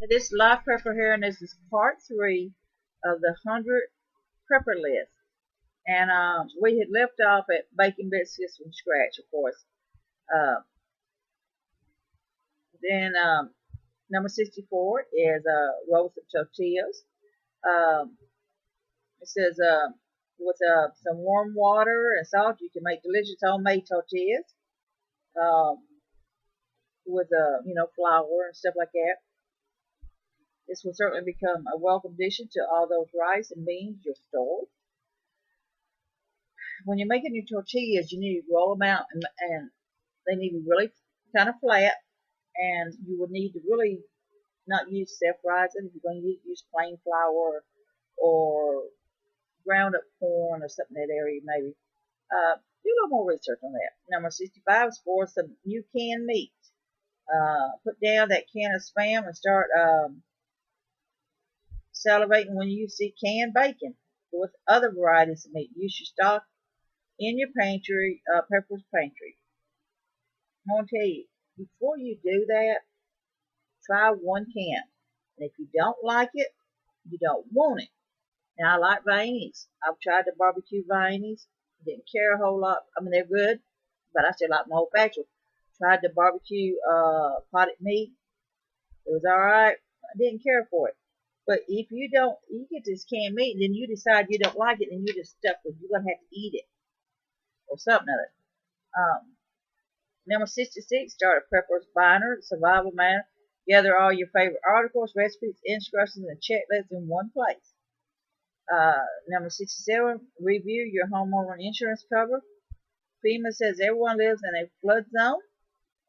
This live prepper here, and this is part 3 of the 100 prepper list. And we had left off at baking biscuits from scratch, of course. Uh, then number 64 is rolls of tortillas. Um, it says with some warm water and salt, you can make delicious homemade tortillas um, with flour and stuff like that. This will certainly become a welcome addition to all those rice and beans you've stored. When you're making your tortillas, you need to roll them out, and they need to be really kind of flat. And you would need to really not use self-rising. If you're going to use plain flour or ground up corn or something in that area, maybe. Do a little more research on that. Number 65 is for some new canned meat. Put down that can of Spam and start salivating when you see canned bacon with other varieties of meat. Use your stock in your pantry, Pepper's Pantry. I'm going to tell you, before you do that, try one can. And if you don't like it, you don't want it. Now, I like Viennese. I've tried the barbecue Viennese. Didn't care a whole lot. I mean, they're good, but I still like my old fashioned. Tried the barbecue potted meat. It was all right. I didn't care for it. But if you get this canned meat, and then you decide you don't like it, and you're just stuck with, you're going to have to eat it or something of it. Number 66, start a prepper's binder, survival manner. Gather all your favorite articles, recipes, instructions, and checklists in one place. Number 67, review your homeowner insurance cover. FEMA says everyone lives in a flood zone.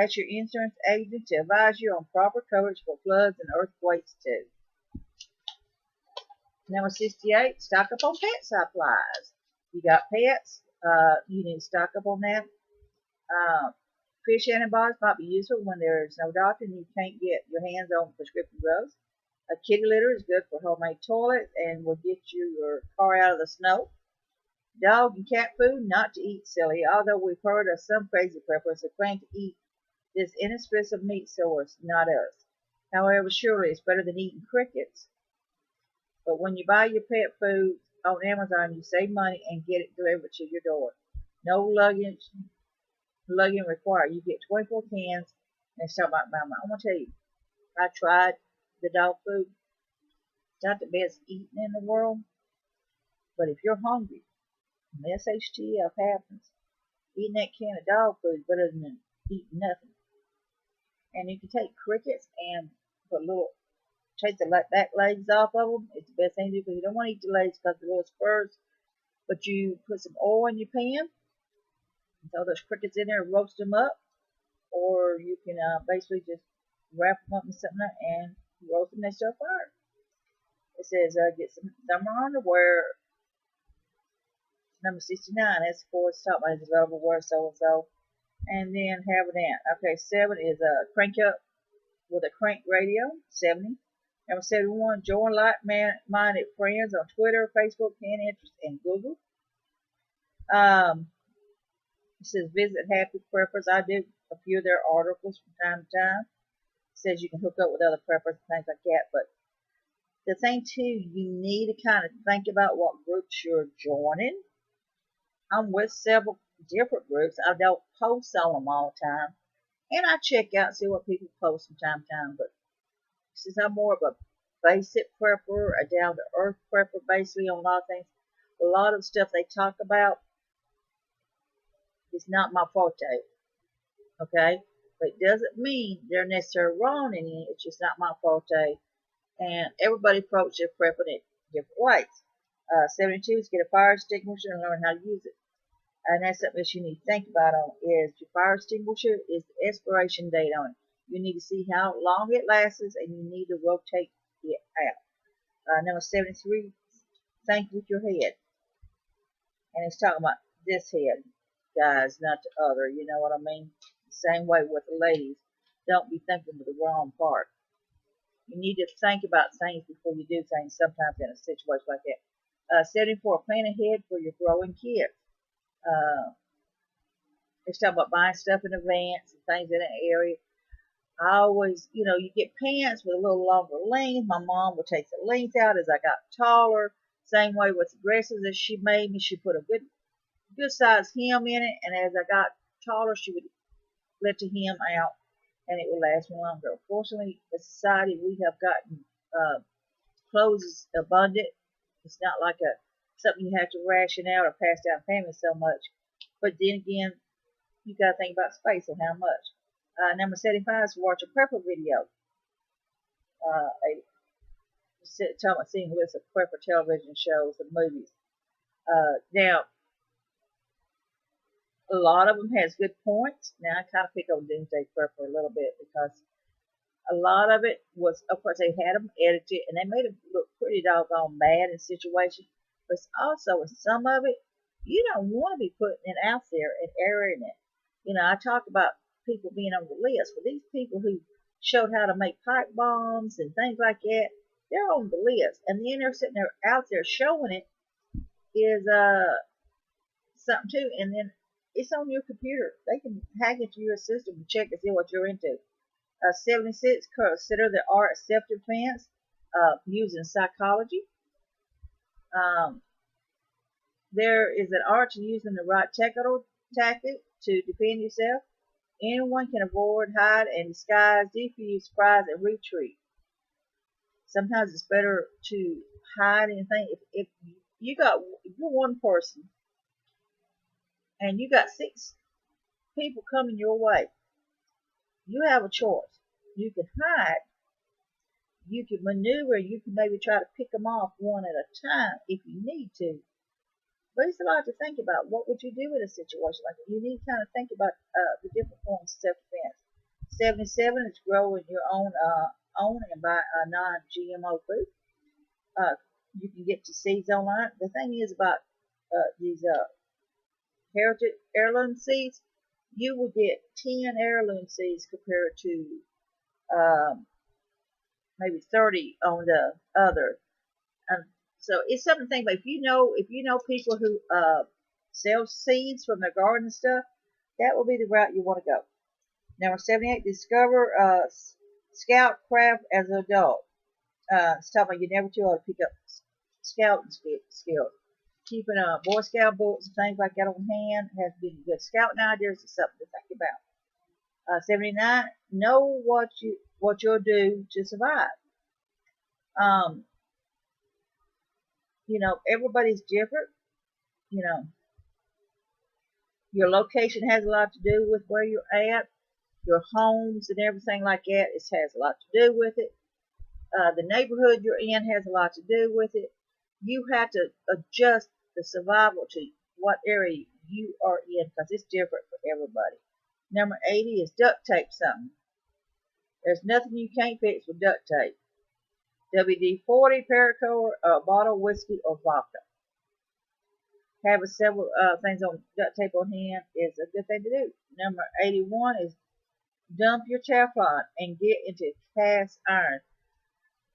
Ask your insurance agent to advise you on proper coverage for floods and earthquakes too. Number 68, stock up on pet supplies. You got pets, you need to stock up on that. Fish antibiotics might be useful when there's no doctor and you can't get your hands on prescription drugs. A kitty litter is good for homemade toilets and will get your car out of the snow. Dog and cat food, not to eat silly, although we've heard of some crazy preppers that plan to eat this inexpensive meat source, not us. However, surely it's better than eating crickets. But when you buy your pet food on Amazon, you save money and get it delivered to your door. No lugging required. You get 24 cans and start by my. I'm gonna tell you, I tried the dog food. It's not the best eating in the world, but if you're hungry, and SHTF happens, eating that can of dog food is better than eating nothing. And you can take crickets and put little take the back legs off of them. It's the best thing to do because you don't want to eat the legs because of the little spurs. But you put some oil in your pan, throw those crickets in there and roast them up, or you can basically just wrap them up in something and roast them next to a fire. It says get some summer underwear. Number 69, that's for top is available where so and so. And then have it in. Okay, 7 is crank up with a crank radio. 70. Number 71, join like-minded friends on Twitter, Facebook, Pinterest, and Google. It says visit Happy Preppers. I do a few of their articles from time to time. It says you can hook up with other preppers and things like that. But the thing too, you need to kind of think about what groups you're joining. I'm with several different groups. I don't post on them all the time. And I check out and see what people post from time to time. But since I'm more of a basic prepper, a down to earth prepper, basically on a lot of things, a lot of stuff they talk about is not my forte. Okay? But it doesn't mean they're necessarily wrong in it. It's just not my forte. And everybody approaches their prepping in different ways. 72 is get a fire extinguisher and learn how to use it. And that's something that you need to think about on is your fire extinguisher is the expiration date on it. You need to see how long it lasts and you need to rotate it out. Number 73, think with your head. And it's talking about this head, guys, not the other. You know what I mean? Same way with the ladies. Don't be thinking with the wrong part. You need to think about things before you do things sometimes in a situation like that. 74, plan ahead for your growing kids. It's talking about buying stuff in advance and things in an area. I always, you get pants with a little longer length. My mom would take the length out as I got taller. Same way with the dresses that she made me. She put a good size hem in it, and as I got taller, she would let the hem out, and it would last me longer. Fortunately, as a society, we have gotten clothes is abundant. It's not like a something you have to ration out or pass down family so much. But then again, you got to think about space and how much. Number 75 is watch a prepper video. Talking about seeing lists of prepper television shows and movies. Now, a lot of them has good points. Now, I kind of pick on Doomsday Prepper a little bit because a lot of it was, of course, they had them edited and they made them look pretty doggone bad in situations. But also, in some of it, you don't want to be putting it out there and airing it. I talk about people being on the list. But these people who showed how to make pipe bombs and things like that, they're on the list. And then they're sitting there out there showing it is something too. And then it's on your computer. They can hack into your system and check and see what you're into. 76, consider the art of self-defense using psychology. Um, there is an art to using the right technical tactic to defend yourself. Anyone can avoid, hide, and disguise, defuse, surprise, and retreat. Sometimes it's better to hide anything. If you're one person and you got 6 people coming your way, you have a choice. You can hide, you can maneuver, you can maybe try to pick them off one at a time if you need to. But it's a lot to think about. What would you do in a situation like that? You need to kind of think about the different forms of self-defense. 77 is growing your own and buy a non-GMO food. Uh, you can get your seeds online. The thing is about these heritage heirloom seeds, you will get 10 heirloom seeds compared to um, maybe 30 on the other. So it's something to think about. If you know people who sell seeds from their garden and stuff, that will be the route you want to go. Number 78, discover scout craft as an adult. It's talking about you never too old to pick up scouting skills. Keeping Boy Scout books and things like that on hand has been good. Scouting ideas is something to think about. 79, know what you'll do to survive. Um, everybody's different. You know, your location has a lot to do with where you're at. Your homes and everything like that, it has a lot to do with it. The neighborhood you're in has a lot to do with it. You have to adjust the survival to what area you are in because it's different for everybody. Number 80 is duct tape something. There's nothing you can't fix with duct tape. WD-40, Paracord, bottle of whiskey, or vodka. Having several things on duct tape on hand is a good thing to do. Number 81 is dump your Teflon and get into cast iron.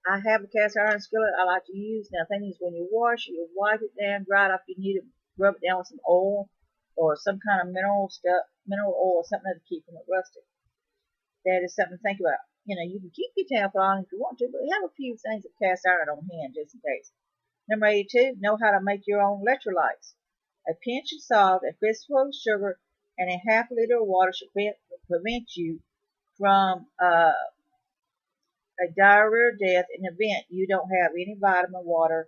I have a cast iron skillet I like to use. Now, the thing is, when you wash, you wipe it down, dry it off. You need to rub it down with some oil or some kind of mineral oil or something to keep from it rusting. That is something to think about. You can keep your Teflon if you want to, but have a few things of cast iron on hand just in case. Number 82, know how to make your own electrolytes. A pinch of salt, a fistful of sugar, and a half liter of water should prevent you from a diarrhea death in the event you don't have any vitamin, water,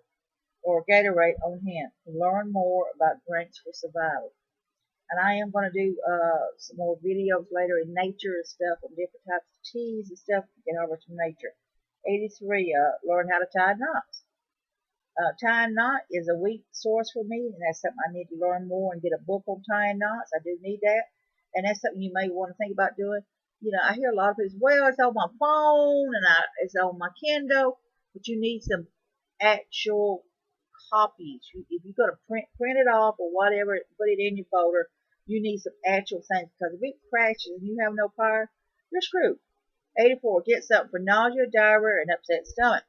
or Gatorade on hand. Learn more about drinks for survival. And I am going to do some more videos later in nature and stuff on different types of teas and stuff to get over to nature. 83, learn how to tie knots. Tying knot is a weak source for me, and that's something I need to learn more and get a book on tying knots. I do need that, and that's something you may want to think about doing. I hear a lot of people say, well, it's on my phone and it's on my Kindle, but you need some actual copies. If you're going to print it off or whatever, put it in your folder, you need some actual things because if it crashes and you have no power, you're screwed. 84, get something for nausea, diarrhea, and upset stomach.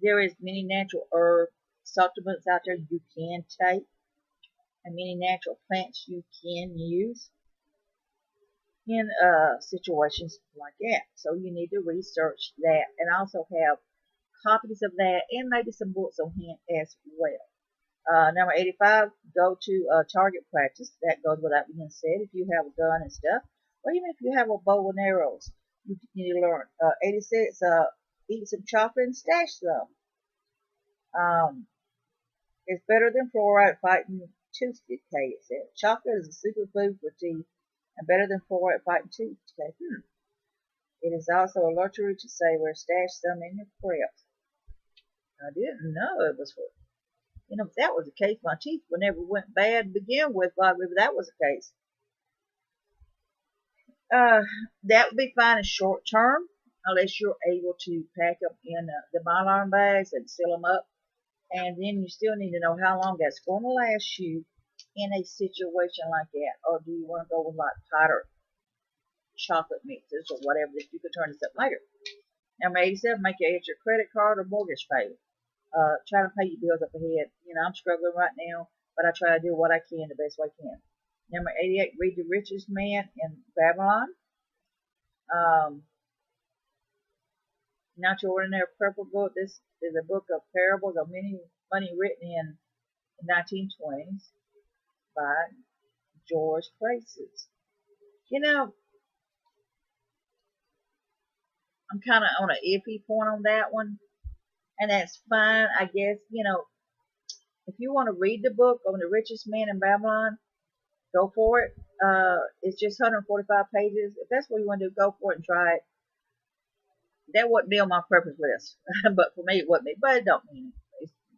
There is many natural herb supplements out there you can take and many natural plants you can use. in situations like that. So you need to research that and also have copies of that and maybe some books on hand as well. Number 85, go to target practice. That goes without being said. If you have a gun and stuff, or even if you have a bow and arrows, you need to learn. 86, eat some chocolate and stash some. It's better than fluoride fighting tooth decay, it said. Chocolate is a superfood for teeth and better than fluoride fighting tooth decay. It is also a luxury to savor. Stash some in your preps. I didn't know it was for, if that was the case, my teeth would never went bad to begin with. If that was the case, that would be fine in short term, unless you're able to pack them in the mylar bags and seal them up. And then you still need to know how long that's going to last you in a situation like that. Or do you want to go with like powder chocolate mixes or whatever that you could turn this up later? Number 87, make your extra credit card or mortgage payment. Try to pay your bills up ahead. I'm struggling right now, but I try to do what I can the best way I can. Number 88, read The Richest Man in Babylon. Not Your Ordinary Purple Book. This is a book of parables of money written in the 1920s by George Places. I'm kind of on an iffy point on that one, and that's fine, I guess. If you want to read the book on The Richest Man in Babylon, go for it. It's just 145 pages. If that's what you want to do, go for it and try it. That wouldn't be on my preference list, but for me it wouldn't be. But it don't mean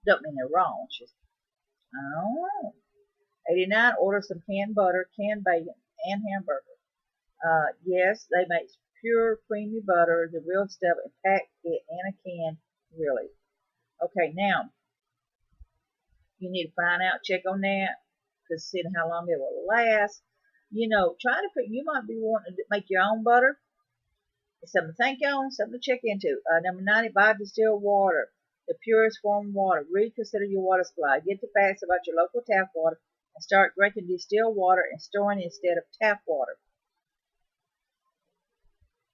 they're wrong. It's just, I don't know. 89, order some canned butter, canned bacon, and hamburger. Yes, they make pure creamy butter, the real stuff, and pack it in a can. Really. Okay, now you need to find out, check on that, because seeing how long it will last. Trying to figure, you might be wanting to make your own butter. It's something to think on, something to check into. Number 90, buy distilled water, the purest form of water. Reconsider your water supply. Get the facts about your local tap water and start drinking distilled water and storing it instead of tap water.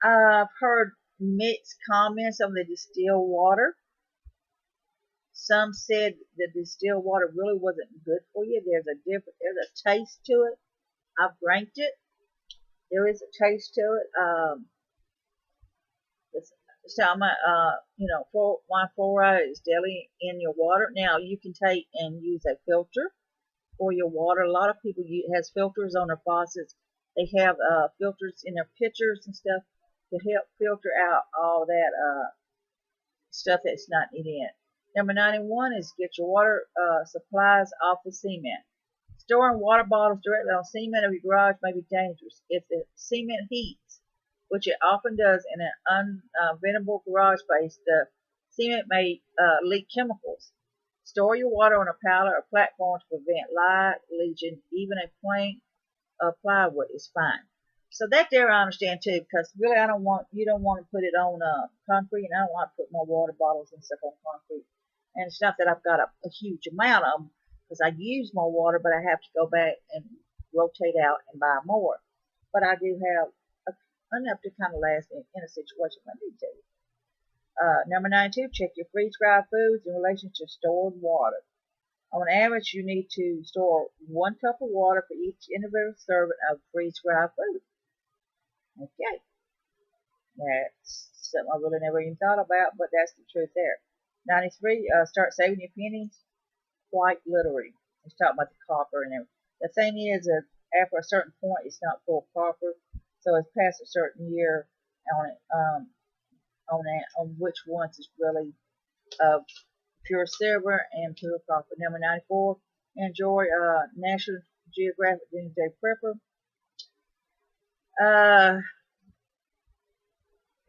I've heard mixed comments on the distilled water. Some said the distilled water really wasn't good for you. There's a taste to it. I've drank it. There is a taste to it. It's talking about, why fluoride is daily in your water. Now you can take and use a filter for your water. A lot of people has filters on their faucets. They have filters in their pitchers and stuff to help filter out all that stuff that's not in it. Number 91 is get your water supplies off the cement. Storing water bottles directly on cement of your garage may be dangerous. If the cement heats, which it often does in an unventable garage space, the cement may leak chemicals. Store your water on a pallet or platform to prevent light leaching. Even a plank of plywood is fine. So that there I understand too, because really you don't want to put it on concrete, and I don't want to put my water bottles and stuff on concrete. And it's not that I've got a huge amount of them, because I use more water, but I have to go back and rotate out and buy more. But I do have enough to kind of last me in a situation if I need to. Number 92, check your freeze-dried foods in relation to stored water. On average, you need to store 1 cup of water for each individual serving of freeze-dried food. Okay, that's something I really never even thought about, but that's the truth there. 93, start saving your pennies. Quite literally. It's talking about the copper and everything. The thing is that after a certain point, it's not full of copper, so it's past a certain year on it, on which ones is really pure silver and pure copper. Number 94, enjoy National Geographic Doomsday Prepper. The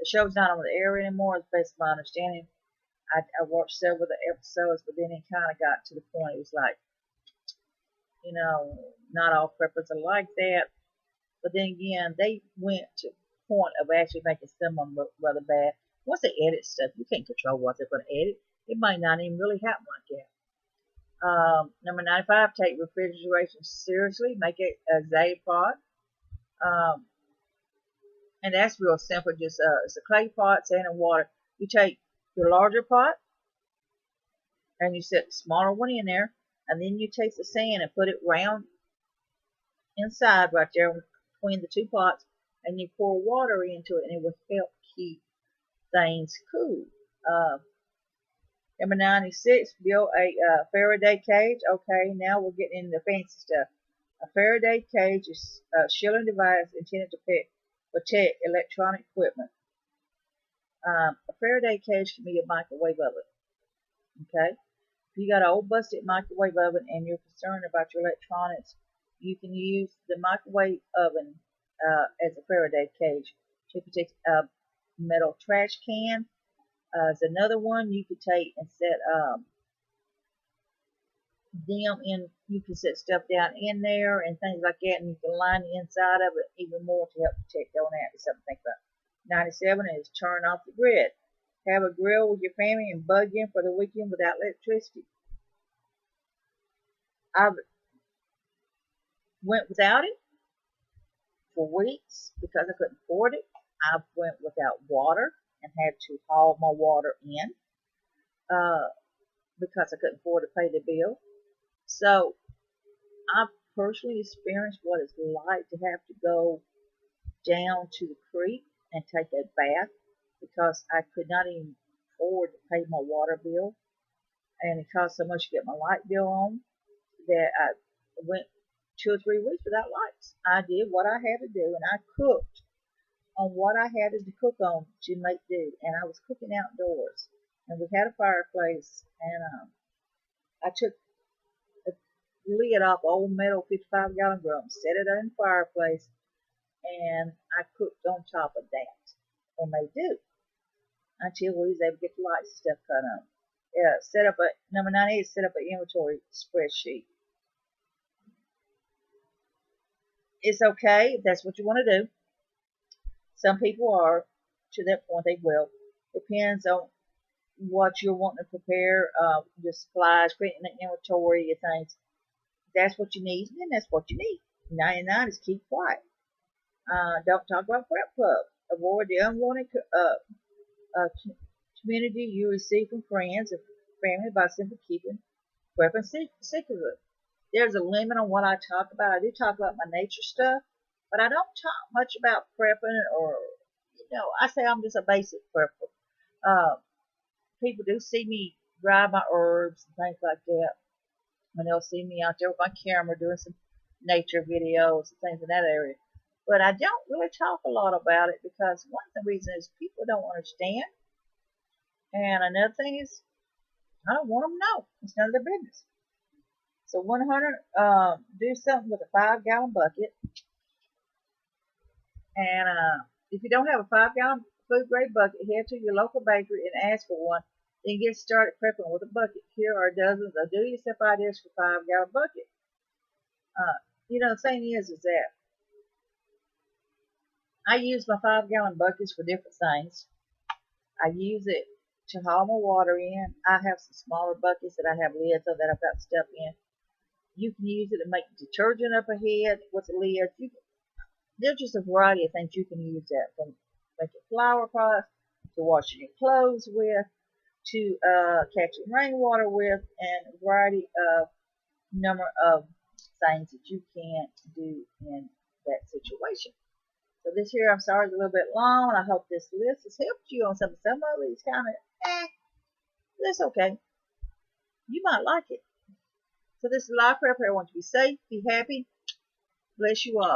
show's not on the air anymore, it's based on my understanding. I watched several of the episodes, but then it kind of got to the point, it was like, not all preppers are like that. But then again, they went to the point of actually making someone look rather bad. Once they edit stuff, you can't control what they're going to edit. It might not even really happen like that. Number 95, take refrigeration seriously. Make it a Zaypod. And that's real simple. Just it's a clay pot, sand, and water. You take your larger pot and you set the smaller one in there, and then you take the sand and put it round inside right there between the two pots, and you pour water into it, and it will help keep things cool. Number 96, build a Faraday cage. Okay, now we're getting into fancy stuff. A Faraday cage is a shielding device intended to protect electronic equipment. A Faraday cage can be a microwave oven. Okay, if you got an old busted microwave oven and you're concerned about your electronics, you can use the microwave oven as a Faraday cage to protect a metal trash can. There's another one you could take and set them in. You can set stuff down in there and things like that, and you can line the inside of it even more to help protect on that. It's something to think about. 97 is turn off the grid. Have a grill with your family and bug in for the weekend without electricity. I went without it for weeks because I couldn't afford it. I went without water and had to haul my water in because I couldn't afford to pay the bill. So I personally experienced what it's like to have to go down to the creek and take a bath because I could not even afford to pay my water bill, and it cost so much to get my light bill on that I went 2 or 3 weeks without lights. I did what I had to do, and I cooked on what I had to cook on to make do, and I was cooking outdoors, and we had a fireplace, and I took the lid off an old metal 55-gallon drum, set it in the fireplace, and I cooked on top of that and made do until we was able to get the lights and stuff cut on. Number 98, set up an inventory spreadsheet. It's okay if that's what you want to do. Some people are, to that point they will. Depends on what you're wanting to prepare, your supplies, creating an inventory of things. That's what you need, then that's what you need. 99 is keep quiet. Don't talk about prep club. Avoid the unwanted community you receive from friends or family by simply keeping prepping secret. There's a limit on what I talk about. I do talk about my nature stuff, but I don't talk much about prepping or, I say I'm just a basic prepper. People do see me dry my herbs and things like that. And they'll see me out there with my camera doing some nature videos and things in that area. But I don't really talk a lot about it because one of the reasons is people don't understand. And another thing is I don't want them to know. It's none of their business. So 100, do something with a 5-gallon bucket. And if you don't have a 5-gallon food grade bucket, head to your local bakery and ask for one. Then get started prepping with a bucket. Here are dozens of do-yourself ideas for 5-gallon bucket. The thing is that I use my 5-gallon buckets for different things. I use it to haul my water in. I have some smaller buckets that I have lids on that I've got stuff in. You can use it to make detergent up ahead with the lid. There's just a variety of things you can use that, from making flour products to washing your clothes with, to catching rainwater with, and a variety of number of things that you can do in that situation. So this here, I'm sorry, is a little bit long. I hope this list has helped you on some of it's kind of, that's okay. You might like it. So this is Life Prep. I want you to be safe, be happy. Bless you all.